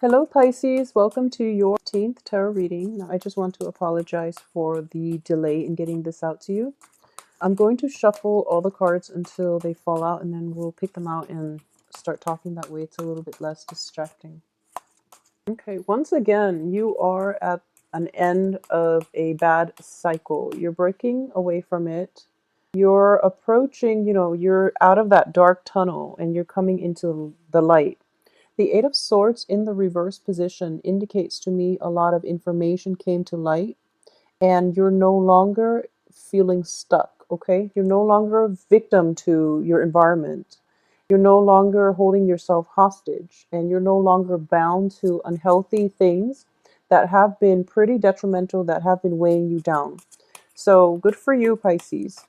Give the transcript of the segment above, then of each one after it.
Hello Pisces, welcome to your 14th tarot reading. Now, I just want to apologize for the delay in getting this out to you. I'm going to shuffle all the cards until they fall out and then we'll pick them out and start talking. That way it's a little bit less distracting. Okay, once again, you are at an end of a bad cycle. You're breaking away from it. You're approaching, you're out of that dark tunnel and you're coming into the light. The Eight of Swords in the reverse position indicates to me a lot of information came to light and you're no longer feeling stuck, okay? You're no longer a victim to your environment. You're no longer holding yourself hostage and you're no longer bound to unhealthy things that have been pretty detrimental, that have been weighing you down. So good for you, Pisces.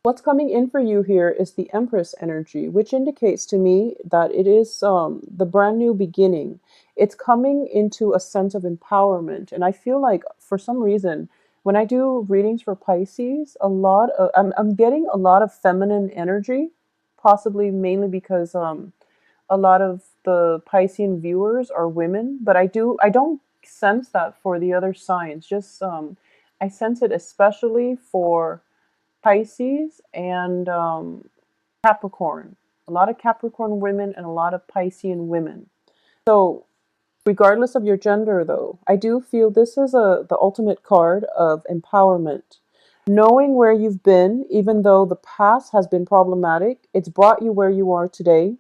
What's coming in for you here is the Empress energy, which indicates to me that it is the brand new beginning. It's coming into a sense of empowerment. And I feel like for some reason, when I do readings for Pisces, I'm getting a lot of feminine energy, possibly mainly because a lot of the Piscean viewers are women, but I don't sense that for the other signs. Just I sense it especially for Pisces and Capricorn. A lot of Capricorn women and a lot of Piscean women. So, regardless of your gender, though, I do feel this is the ultimate card of empowerment. Knowing where you've been, even though the past has been problematic, it's brought you where you are today.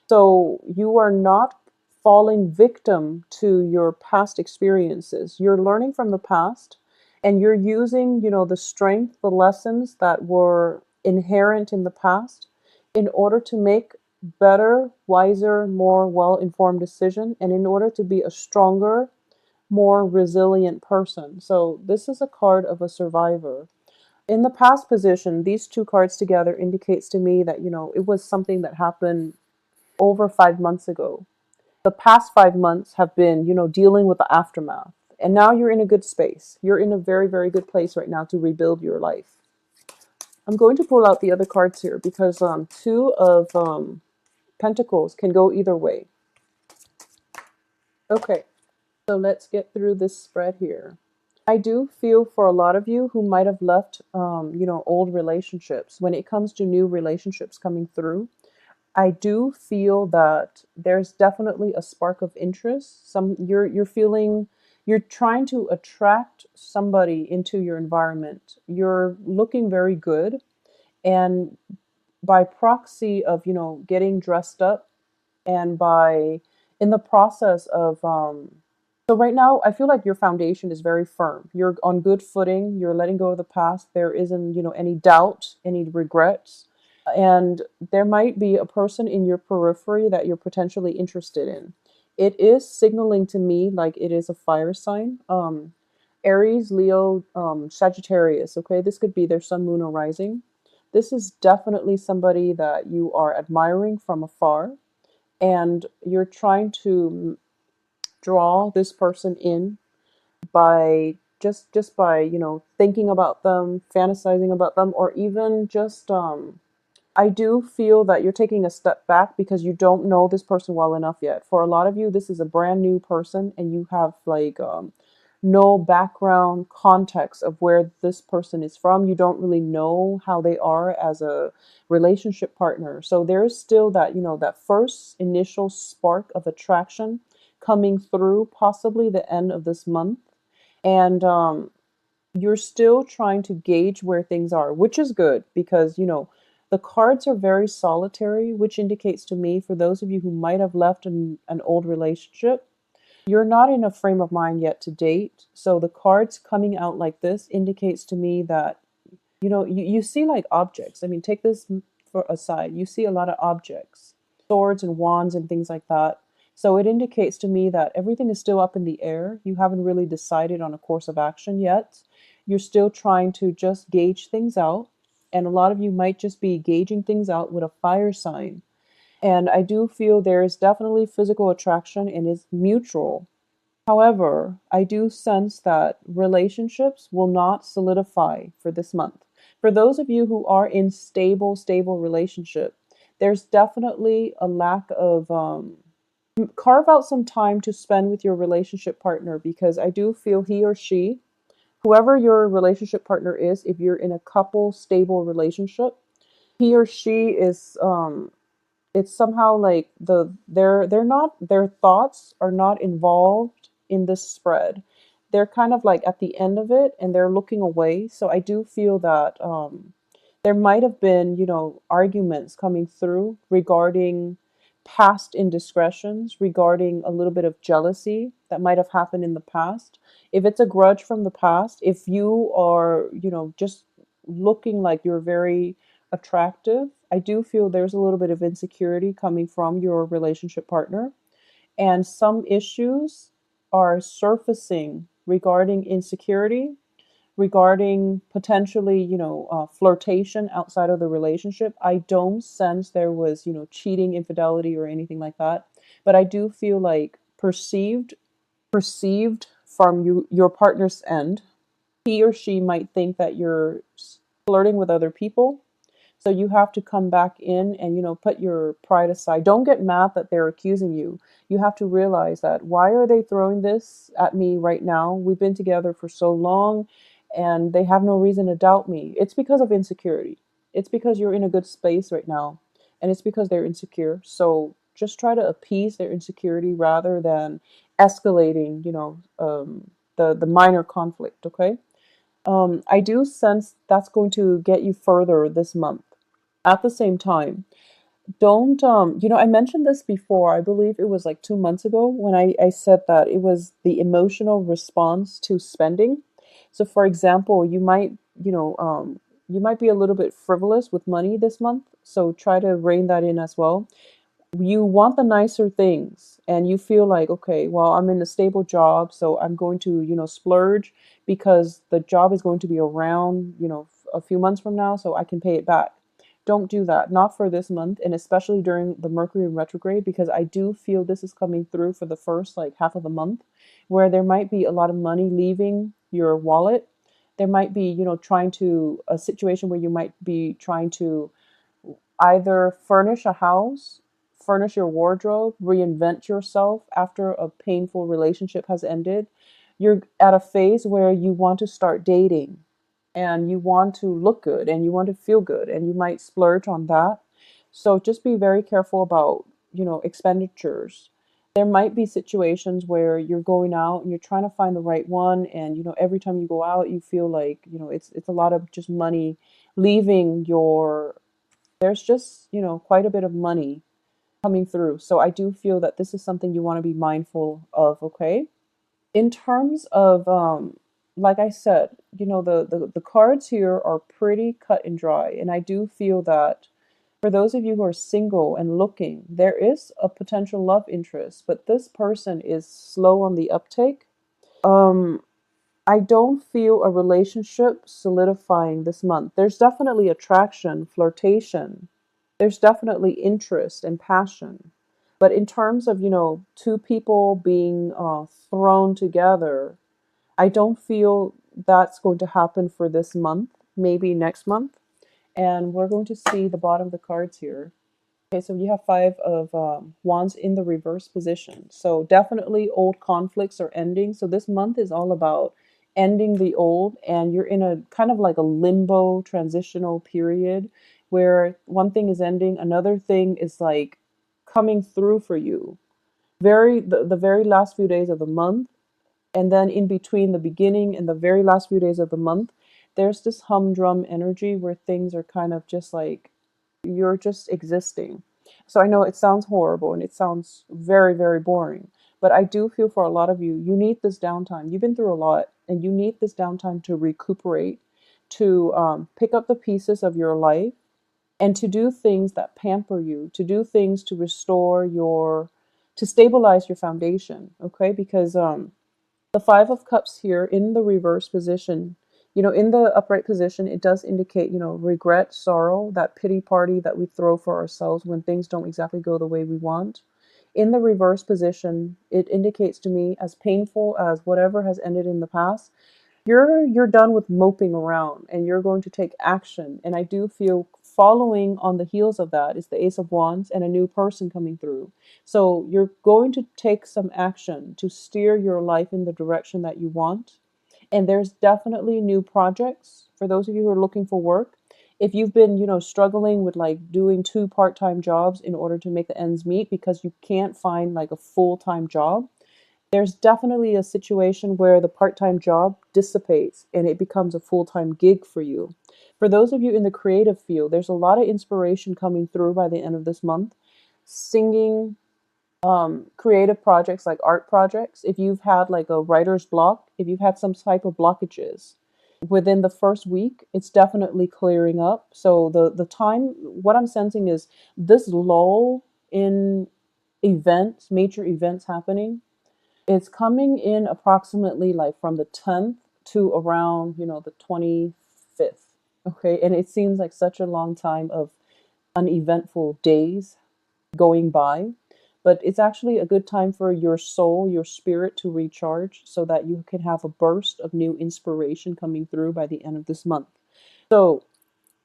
So you are not falling victim to your past experiences. You're learning from the past and you're using, the strength, the lessons that were inherent in the past in order to make better, wiser, more well-informed decision and in order to be a stronger, more resilient person. So this is a card of a survivor. In the past position, these two cards together indicates to me that, it was something that happened over 5 months ago. The past 5 months have been, dealing with the aftermath. And now you're in a good space. You're in a very, very good place right now to rebuild your life. I'm going to pull out the other cards here because two of Pentacles can go either way. Okay, so let's get through this spread here. I do feel for a lot of you who might have left, old relationships. When it comes to new relationships coming through, I do feel that there's definitely a spark of interest. You're feeling you're trying to attract somebody into your environment. You're looking very good, and by proxy of getting dressed up, and by in the process of so right now I feel like your foundation is very firm. You're on good footing. You're letting go of the past. There isn't any doubt, any regrets, and there might be a person in your periphery that you're potentially interested in. It is signaling to me like it is a fire sign. Aries, Leo, Sagittarius. Okay, this could be their sun, moon, or rising. This is definitely somebody that you are admiring from afar, and you're trying to draw this person in by just by thinking about them, fantasizing about them, or even just I do feel that you're taking a step back because you don't know this person well enough yet. For a lot of you, this is a brand new person and you have like no background context of where this person is from. You don't really know how they are as a relationship partner. So there's still that, that first initial spark of attraction coming through, possibly the end of this month. And you're still trying to gauge where things are, which is good because, the cards are very solitary, which indicates to me, for those of you who might have left an old relationship, you're not in a frame of mind yet to date. So the cards coming out like this indicates to me that, you see like objects. I mean, take this for aside. You see a lot of objects, swords and wands and things like that. So it indicates to me that everything is still up in the air. You haven't really decided on a course of action yet. You're still trying to just gauge things out. And a lot of you might just be gauging things out with a fire sign. And I do feel there is definitely physical attraction and it's mutual. However, I do sense that relationships will not solidify for this month. For those of you who are in stable relationship, there's definitely a lack of Carve out some time to spend with your relationship partner, because I do feel he or she, whoever your relationship partner is, if you're in a couple stable relationship, he or she is it's somehow like they're not, their thoughts are not involved in this spread. They're kind of like at the end of it and they're looking away. So I do feel that there might have been, arguments coming through regarding past indiscretions, regarding a little bit of jealousy that might have happened in the past. If it's a grudge from the past, if you are, just looking like you're very attractive, I do feel there's a little bit of insecurity coming from your relationship partner. And some issues are surfacing regarding insecurity, regarding potentially, flirtation outside of the relationship. I don't sense there was, cheating, infidelity, or anything like that. But I do feel like perceived from your partner's end, he or she might think that you're flirting with other people. So you have to come back in and, put your pride aside. Don't get mad that they're accusing you. You have to realize that, why are they throwing this at me right now? We've been together for so long and they have no reason to doubt me. It's because of insecurity. It's because you're in a good space right now, and it's because they're insecure. So just try to appease their insecurity rather than escalating, the minor conflict, okay? I do sense that's going to get you further this month. At the same time, don't, I mentioned this before. I believe it was like 2 months ago when I said that it was the emotional response to spending. So, for example, you might be a little bit frivolous with money this month. So try to rein that in as well. You want the nicer things and you feel like, okay, well, I'm in a stable job, so I'm going to, splurge because the job is going to be around, a few months from now, so I can pay it back. Don't do that, not for this month, and especially during the Mercury retrograde, because I do feel this is coming through for the first like half of the month, where there might be a lot of money leaving your wallet. There might be, trying to a situation where you might be trying to either furnish a house, furnish your wardrobe, reinvent yourself after a painful relationship has ended. You're at a phase where you want to start dating and you want to look good and you want to feel good and you might splurge on that. So just be very careful about, expenditures. There might be situations where you're going out and you're trying to find the right one, and every time you go out you feel like, it's a lot of just money leaving your, there's just, quite a bit of money coming through. So I do feel that this is something you want to be mindful of, okay? In terms of, like I said, the cards here are pretty cut and dry. And I do feel that for those of you who are single and looking, there is a potential love interest, but this person is slow on the uptake. Um, I don't feel a relationship solidifying this month. There's definitely attraction, flirtation. There's definitely interest and passion. But in terms of, two people being thrown together, I don't feel that's going to happen for this month, maybe next month. And we're going to see the bottom of the cards here. Okay, so you have five of wands in the reverse position. So definitely old conflicts are ending. So this month is all about ending the old, and you're in a kind of like a limbo transitional period where one thing is ending, another thing is like coming through for you. The very last few days of the month, and then in between the beginning and the very last few days of the month, there's this humdrum energy where things are kind of just like you're just existing. So I know it sounds horrible and it sounds very, very boring, but I do feel for a lot of you, you need this downtime. You've been through a lot and you need this downtime to recuperate, to pick up the pieces of your life and to do things that pamper you, to do things to restore your, to stabilize your foundation. Okay. Because the Five of Cups here in the reverse position, in the upright position, it does indicate, regret, sorrow, that pity party that we throw for ourselves when things don't exactly go the way we want. In the reverse position, it indicates to me, as painful as whatever has ended in the past, you're done with moping around and you're going to take action. And I do feel following on the heels of that is the Ace of Wands and a new person coming through. So you're going to take some action to steer your life in the direction that you want. And there's definitely new projects for those of you who are looking for work. If you've been, struggling with like doing two part-time jobs in order to make the ends meet because you can't find like a full-time job, there's definitely a situation where the part-time job dissipates and it becomes a full-time gig for you. For those of you in the creative field, there's a lot of inspiration coming through by the end of this month. Singing, creative projects like art projects. If you've had like a writer's block, if you've had some type of blockages within the first week, it's definitely clearing up. So the time, what I'm sensing is this lull in events, major events happening, it's coming in approximately like from the 10th to around, the 25th. Okay. And it seems like such a long time of uneventful days going by. But it's actually a good time for your soul, your spirit to recharge so that you can have a burst of new inspiration coming through by the end of this month. So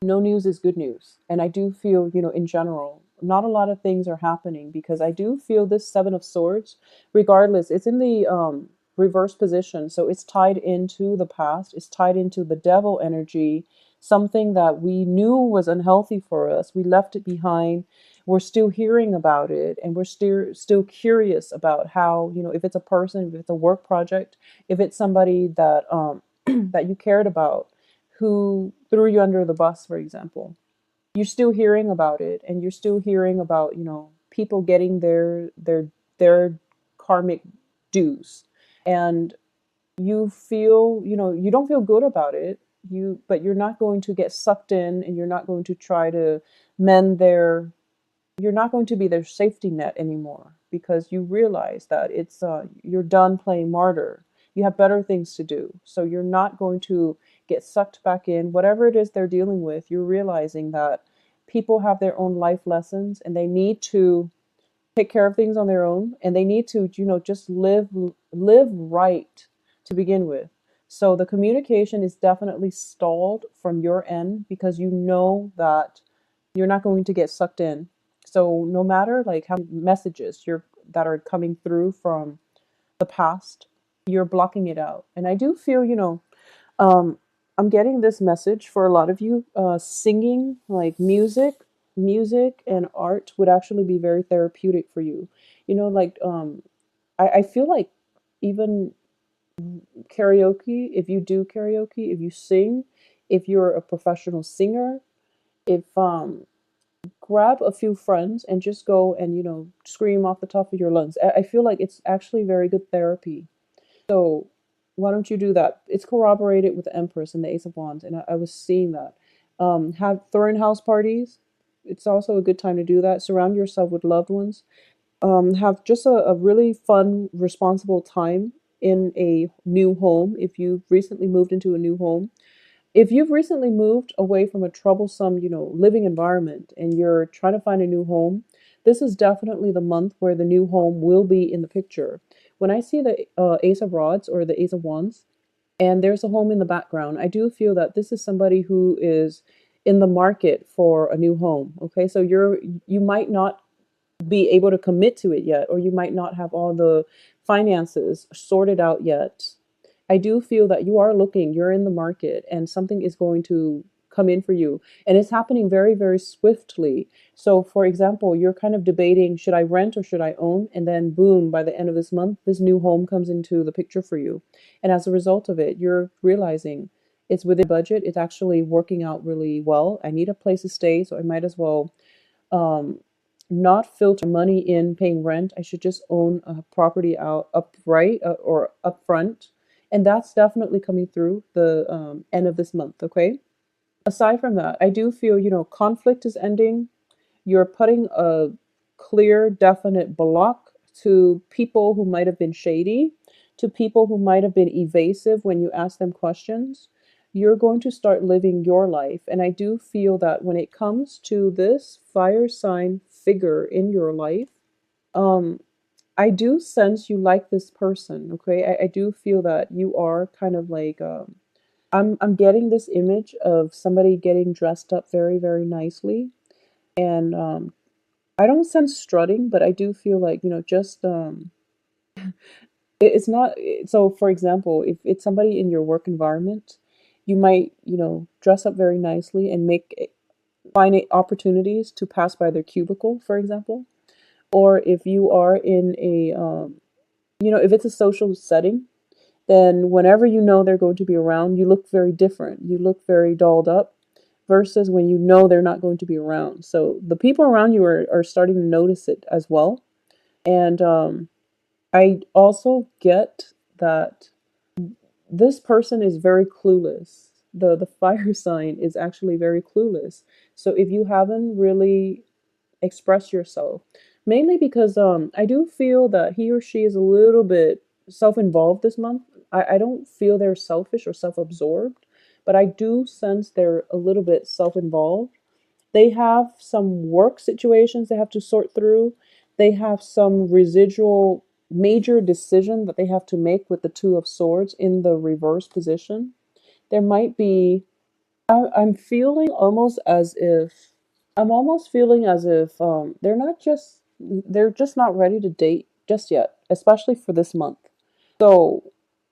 no news is good news. And I do feel, in general, not a lot of things are happening because I do feel this Seven of Swords, regardless, it's in the reverse position. So it's tied into the past, it's tied into the devil energy, something that we knew was unhealthy for us. We left it behind. We're still hearing about it and we're still curious about how, if it's a person, if it's a work project, if it's somebody that that you cared about who threw you under the bus, for example. You're still hearing about it and you're still hearing about, people getting their karmic dues. And you feel, you don't feel good about it. But you're not going to get sucked in and you're not going to try to mend you're not going to be their safety net anymore because you realize that you're done playing martyr. You have better things to do. So you're not going to get sucked back in. Whatever it is they're dealing with, you're realizing that people have their own life lessons and they need to take care of things on their own and they need to, just live right to begin with. So the communication is definitely stalled from your end because you know that you're not going to get sucked in. So no matter like how many messages that are coming through from the past, you're blocking it out. And I do feel, um, I'm getting this message for a lot of you. Singing, like music and art would actually be very therapeutic for you. Like I feel like even karaoke, if you do karaoke, if you sing, if you're a professional singer, if grab a few friends and just go and scream off the top of your lungs. I feel like it's actually very good therapy. So why don't you do that? It's corroborated with the Empress and the Ace of Wands, and I was seeing that. Have throwing house parties. It's also a good time to do that. Surround yourself with loved ones. Have just a really fun, responsible time in a new home. If you've recently moved into a new home, if you've recently moved away from a troublesome, living environment and you're trying to find a new home, this is definitely the month where the new home will be in the picture. When I see the Ace of Rods or the Ace of Wands, and there's a home in the background, I do feel that this is somebody who is in the market for a new home. Okay, so you might not be able to commit to it yet, or you might not have all the finances sorted out yet. I do feel that you are looking, you're in the market, and something is going to come in for you. And it's happening very, very swiftly. So, for example, you're kind of debating, should I rent or should I own? And then, boom, by the end of this month, this new home comes into the picture for you. And as a result of it, you're realizing it's within budget. It's actually working out really well. I need a place to stay, so I might as well um, not filter money in paying rent. I should just own a property out upright or upfront. And that's definitely coming through the end of this month. Okay. Aside from that, I do feel, conflict is ending. You're putting a clear, definite block to people who might have been shady, to people who might have been evasive when you ask them questions. You're going to start living your life. And I do feel that when it comes to this fire sign figure in your life, um, I do sense you like this person. Okay. I do feel that you are kind of like, I'm getting this image of somebody getting dressed up very, very nicely. And I don't sense strutting, but I do feel like, just it's not so for example, if it's somebody in your work environment, you might, dress up very nicely and find opportunities to pass by their cubicle, for example. Or if you are in a if it's a social setting, then whenever you know they're going to be around, you look very different. You look very dolled up versus when you know they're not going to be around. So the people around you are starting to notice it as well. And I also get that this person is very clueless. The fire sign is actually very clueless. So if you haven't really expressed yourself, mainly because I do feel that he or she is a little bit self-involved this month. I don't feel they're selfish or self-absorbed, but I do sense they're a little bit self-involved. They have some work situations they have to sort through. They have some residual major decision that they have to make with the Two of Swords in the reverse position. There might be, I'm feeling almost as if, I'm almost feeling as if they're just not ready to date just yet, especially for this month. So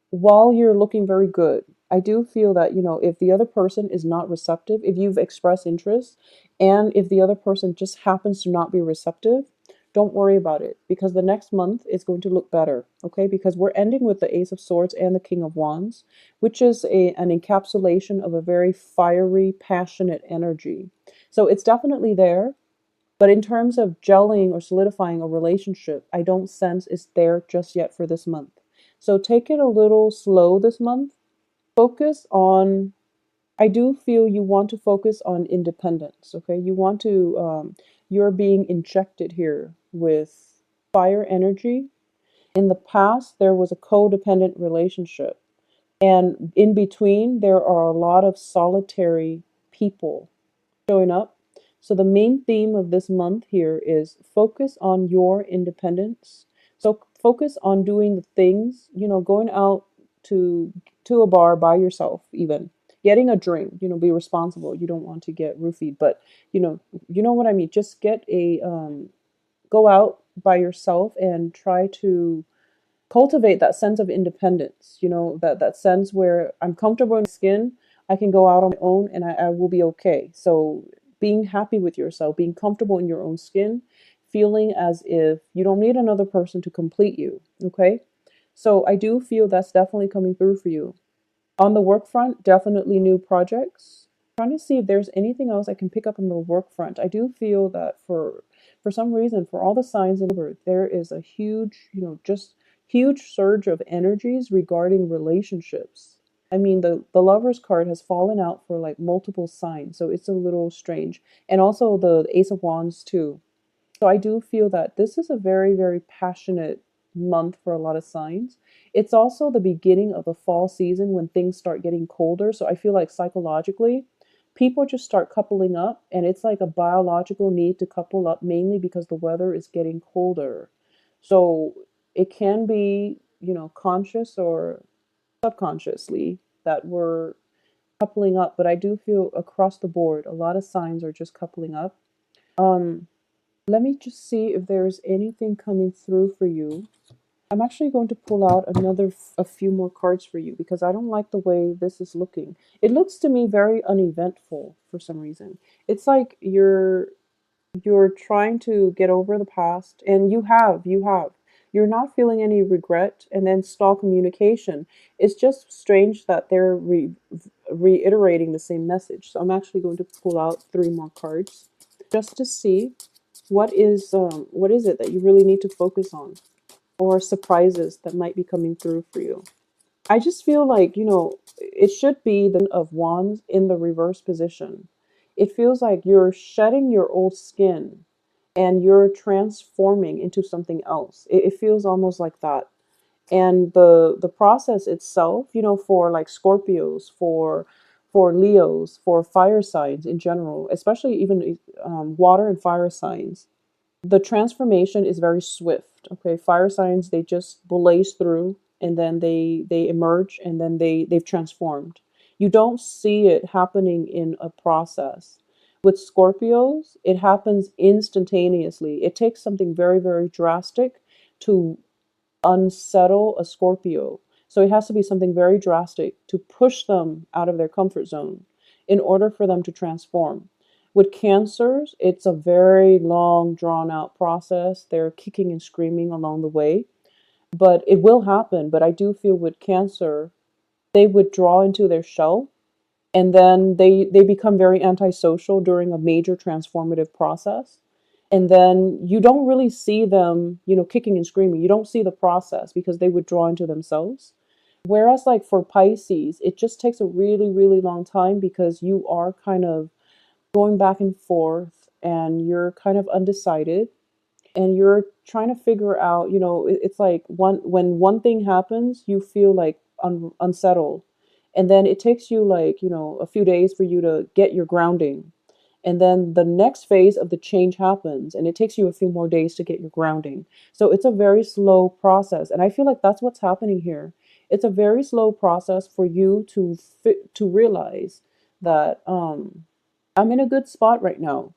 while you're looking very good, I do feel that, if the other person is not receptive, if you've expressed interest, and if the other person just happens to not be receptive, don't worry about it because the next month is going to look better, okay? Because we're ending with the Ace of Swords and the King of Wands, which is an encapsulation of a very fiery, passionate energy. So it's definitely there, but in terms of gelling or solidifying a relationship, I don't sense it's there just yet for this month. So take it a little slow this month. Focus on, I do feel you want to focus on independence, okay? You're being injected here with fire energy. In the past, there was a codependent relationship. And in between, there are a lot of solitary people showing up. So the main theme of this month here is focus on your independence. So focus on doing the things, going out to a bar by yourself, even getting a drink, be responsible. You don't want to get roofied, but you know what I mean. Just get a go out by yourself and try to cultivate that sense of independence, that sense where I'm comfortable in my skin, I can go out on my own and I will be okay. So being happy with yourself, being comfortable in your own skin, feeling as if you don't need another person to complete you. Okay. So I do feel that's definitely coming through for you. On the work front, definitely new projects. Trying to see if there's anything else I can pick up on the work front. I do feel that for some reason, for all the signs in the there is a huge, just huge surge of energies regarding relationships. I mean, the Lovers card has fallen out for like multiple signs, so it's a little strange. And also the Ace of Wands too. So I do feel that this is a very, very passionate month for a lot of signs. It's also the beginning of the fall season when things start getting colder. So I feel like psychologically, people just start coupling up, and it's like a biological need to couple up mainly because the weather is getting colder. So it can be, conscious or subconsciously that we're coupling up, but I do feel across the board, a lot of signs are just coupling up. Um, Let me just see if there's anything coming through for you. I'm actually going to pull out a few more cards for you because I don't like the way this is looking. It looks to me very uneventful for some reason. It's like you're trying to get over the past, and you have. You're not feeling any regret, and then stall communication. It's just strange that they're reiterating the same message. So I'm actually going to pull out three more cards just to see what is it that you really need to focus on, or surprises that might be coming through for you. I just feel like, it should be the of Wands in the reverse position. It feels like you're shedding your old skin and you're transforming into something else. It feels almost like that. And the process itself, for like Scorpios, for Leos, for fire signs in general, especially even water and fire signs, the transformation is very swift. Okay, fire signs, they just blaze through, and then they emerge, and then they've transformed. You don't see it happening in a process. With Scorpios, it happens instantaneously. It takes something very, very drastic to unsettle a Scorpio. So it has to be something very drastic to push them out of their comfort zone in order for them to transform. With Cancers, it's a very long, drawn out process. They're kicking and screaming along the way, but it will happen. But I do feel with Cancer, they withdraw into their shell, and then they become very antisocial during a major transformative process, and then you don't really see them, kicking and screaming. You don't see the process because they withdraw into themselves. Whereas like for Pisces, it just takes a really, really long time because you are kind of going back and forth and you're kind of undecided and you're trying to figure out, it's like when one thing happens, you feel like unsettled. And then it takes you like, a few days for you to get your grounding. And then the next phase of the change happens and it takes you a few more days to get your grounding. So it's a very slow process. And I feel like that's what's happening here. It's a very slow process for you to realize that I'm in a good spot right now,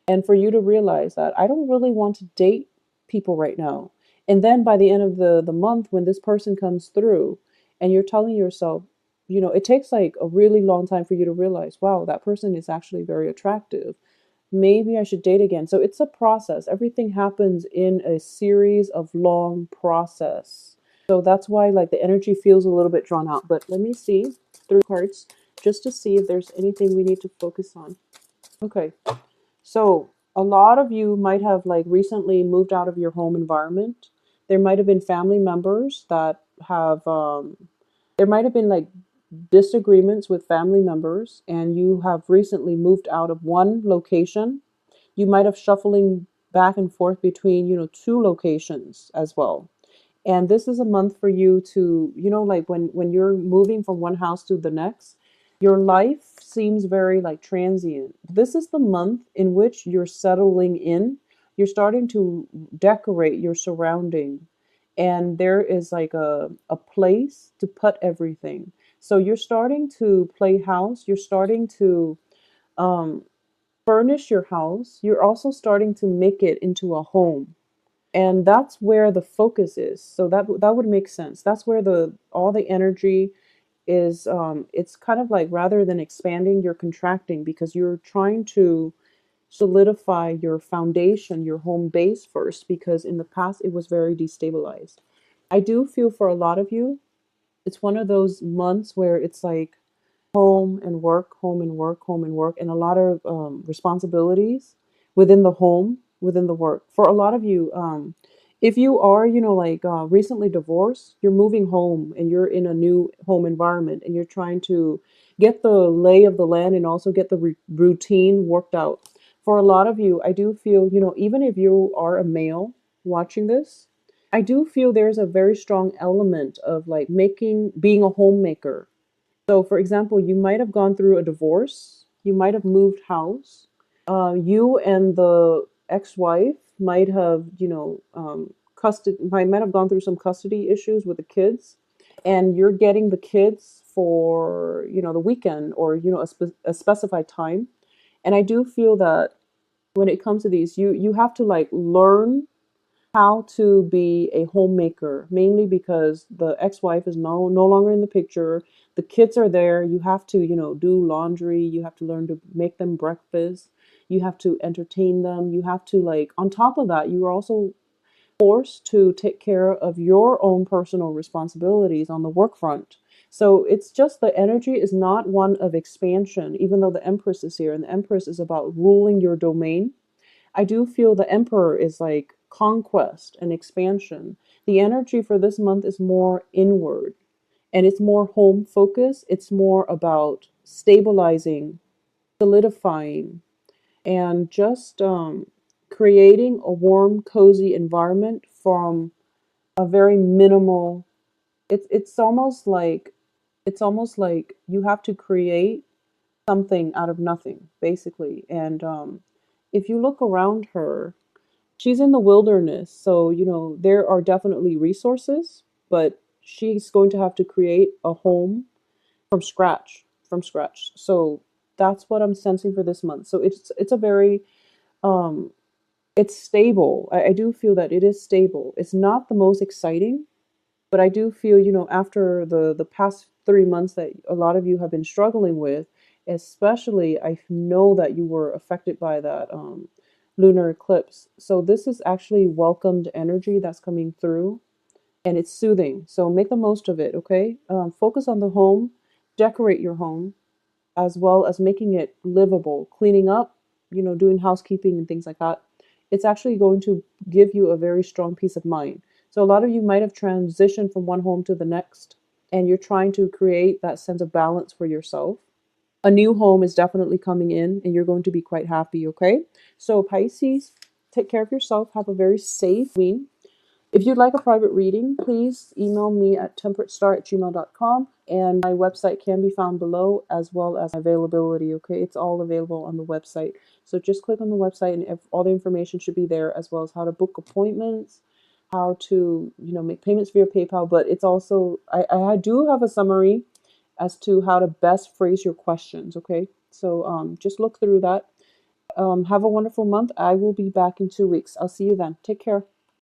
and for you to realize that I don't really want to date people right now. And then by the end of the month, when this person comes through and you're telling yourself, it takes like a really long time for you to realize, wow, that person is actually very attractive. Maybe I should date again. So it's a process. Everything happens in a series of long process. So that's why like the energy feels a little bit drawn out. But let me see through cards just to see if there's anything we need to focus on. Okay. So, a lot of you might have like recently moved out of your home environment. There might have been family members that have, there might have been like disagreements with family members, and you have recently moved out of one location. You might have shuffling back and forth between, two locations as well. And this is a month for you to, like when you're moving from one house to the next, your life seems very like transient. This is the month in which you're settling in. You're starting to decorate your surrounding. And there is like a place to put everything. So you're starting to play house. You're starting to um, furnish your house. You're also starting to make it into a home, and that's where the focus is. So that would make sense. That's where the all the energy is. It's kind of like rather than expanding, you're contracting because you're trying to solidify your foundation, your home base first, because in the past it was very destabilized. I do feel for a lot of you, it's one of those months where it's like home and work, home and work, home and work, and a lot of responsibilities within the home, within the work. For a lot of you, if you are, like recently divorced, you're moving home and you're in a new home environment and you're trying to get the lay of the land and also get the routine worked out. For a lot of you, I do feel, even if you are a male watching this, I do feel there's a very strong element of like being a homemaker. So, for example, you might have gone through a divorce, you might have moved house, you and the ex-wife might have, might have gone through some custody issues with the kids, and you're getting the kids for, the weekend or, a specified time. And I do feel that when it comes to these, you have to like learn how to be a homemaker, mainly because the ex-wife is no longer in the picture. The kids are there. You have to, do laundry. You have to learn to make them breakfast. You have to entertain them. You have to like, on top of that, you are also forced to take care of your own personal responsibilities on the work front. So it's just the energy is not one of expansion, even though the Empress is here, and the Empress is about ruling your domain. I do feel the Emperor is like conquest and expansion. The energy for this month is more inward and it's more home focused. It's more about stabilizing, solidifying, and just creating a warm, cozy environment from a very minimal. It's almost like you have to create something out of nothing, basically. And if you look around her, she's in the wilderness, so there are definitely resources, but she's going to have to create a home from scratch from scratch. So that's what I'm sensing for this month. So it's a very um it's stable. I do feel that it is stable. It's not the most exciting, but I do feel, after the past 3 months that a lot of you have been struggling with, especially I know that you were affected by that lunar eclipse. So this is actually welcomed energy that's coming through, and it's soothing. So make the most of it, okay? Focus on the home, decorate your home, as well as making it livable, cleaning up, doing housekeeping and things like that. It's actually going to give you a very strong peace of mind. So a lot of you might have transitioned from one home to the next, and you're trying to create that sense of balance for yourself. A new home is definitely coming in, and you're going to be quite happy, okay? So Pisces, take care of yourself. Have a very safe week. If you'd like a private reading, please email me at temperatestar@gmail.com, and my website can be found below, as well as availability, okay? It's all available on the website. So just click on the website and all the information should be there, as well as how to book appointments, how to, make payments via PayPal. But it's also, I do have a summary as to how to best phrase your questions, okay? So just look through that. Have a wonderful month. I will be back in 2 weeks. I'll see you then. Take care.